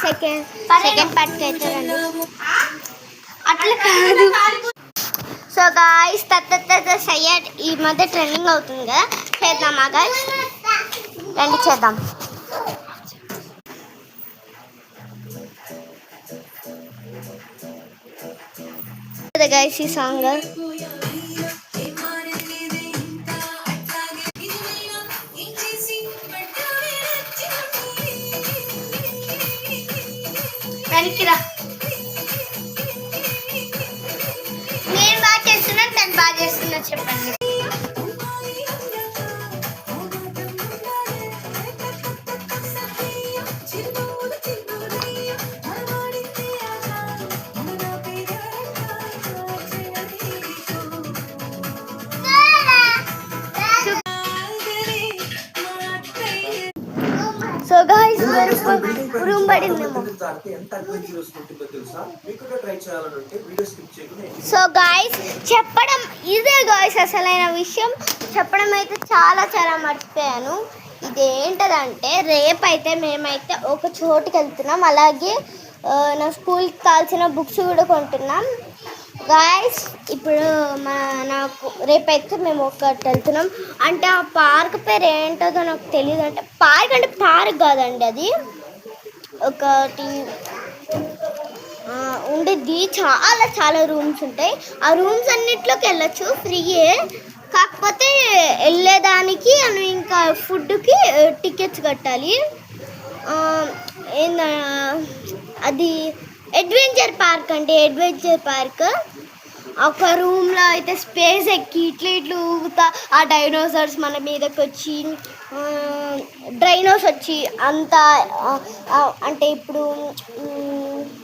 Second పార్ట్కి అయితే రండి. అట్లా కాదు. సో గాయ్స్ సయ్యడ్ ఈ మధ్య ట్రెండింగ్ అవుతుంది కదా, చేద్దామా గాయ్స్? రండి చేద్దాం. గాయ్స్ ఈ సాంగ్ వెనక్కిరా. నేను బాగా చేస్తున్నా, తను బాగా చేస్తున్నా చెప్పండి. సో గాయ్స్ రూమ్ పడిందేమో. సో గాయ్స్ చెప్పడం ఇదే గాయ్స్ అసలైన విషయం చెప్పడం అయితే చాలా మర్చిపోయాను. ఇదేంటదంటే రేపైతే మేమైతే ఒక చోటుకి వెళ్తున్నాం, అలాగే నా స్కూల్కి కావాల్సిన బుక్స్ కూడా కొంటున్నాం గాయ్స్. ఇప్పుడు నాకు రేపైతే మేము ఒకటి వెళ్తున్నాం. అంటే ఆ పార్క్ పేరు ఏంటో నాకు తెలియదు. అంటే పార్క్ కాదండి, అది ఒకటి ఉండిద్ది. చాలా రూమ్స్ ఉంటాయి. ఆ రూమ్స్ అన్నిట్లోకి వెళ్ళచ్చు, ఫ్రీయే. కాకపోతే వెళ్ళేదానికి ఇంకా ఫుడ్కి టికెట్స్ కట్టాలి. అది అడ్వెంచర్ పార్క్ అండి. అడ్వెంచర్ పార్క్ ఒక రూమ్లో అయితే స్పేస్ ఎక్కి ఇట్లు ఊగుతా ఆ డైనోసార్స్ మన మీదకి వచ్చి డ్రైనోస్ వచ్చి అంతా అంటే ఇప్పుడు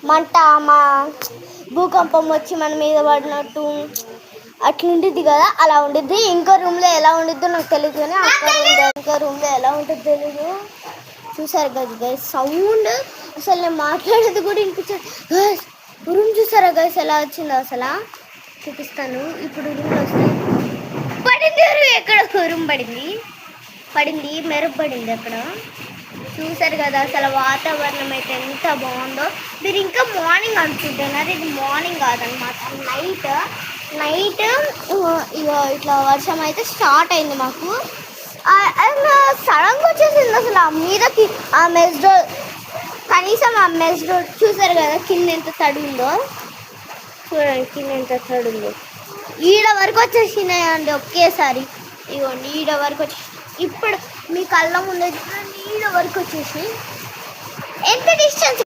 మా భూకంపం వచ్చి మన మీద పడినట్టు అట్లా ఉండిద్ది కదా, అలా ఉండిద్ది. ఇంకో రూమ్లో ఎలా ఉండిద్దో నాకు తెలియదు, కానీ ఇంకో రూమ్లో ఎలా ఉంటుందో తెలీదు. చూసారు కదా గైస్ సౌండ్, అసలు నేను మాట్లాడేది కూడా వినిపించదు. రూమ్ చూసారా గైస్ ఎలా వచ్చిందో? అసలు చూపిస్తాను. ఇప్పుడు రూమ్లో వస్తే పడింది, ఎక్కడ రూమ్ పడింది మెరుపు పడింది అక్కడ. చూసారు కదా అసలు వాతావరణం అయితే ఎంత బాగుందో. మీరు ఇంకా మార్నింగ్ అనుకుంటున్నారు, ఇది మార్నింగ్ కాదనమాట, నైట్ ఇట్లా వర్షం అయితే స్టార్ట్ అయింది మాకు. సడన్గా వచ్చేసింది అసలు ఆ మీదకి. ఆ మెస్ డోర్, కనీసం ఆ మెస్ డోర్ చూసారు కదా కింద ఎంత తడి ఉందో. చూడండి కింద ఎంత తడి ఉందో. ఈడ వరకు వచ్చేసినాయండి ఒకేసారి. ఇగోండి ఈడ వరకు వచ్చేసి, ఇప్పుడు మీ కళ్ళ ముందు ఈడ వరకు వచ్చేసి ఎంత డిస్టెన్స్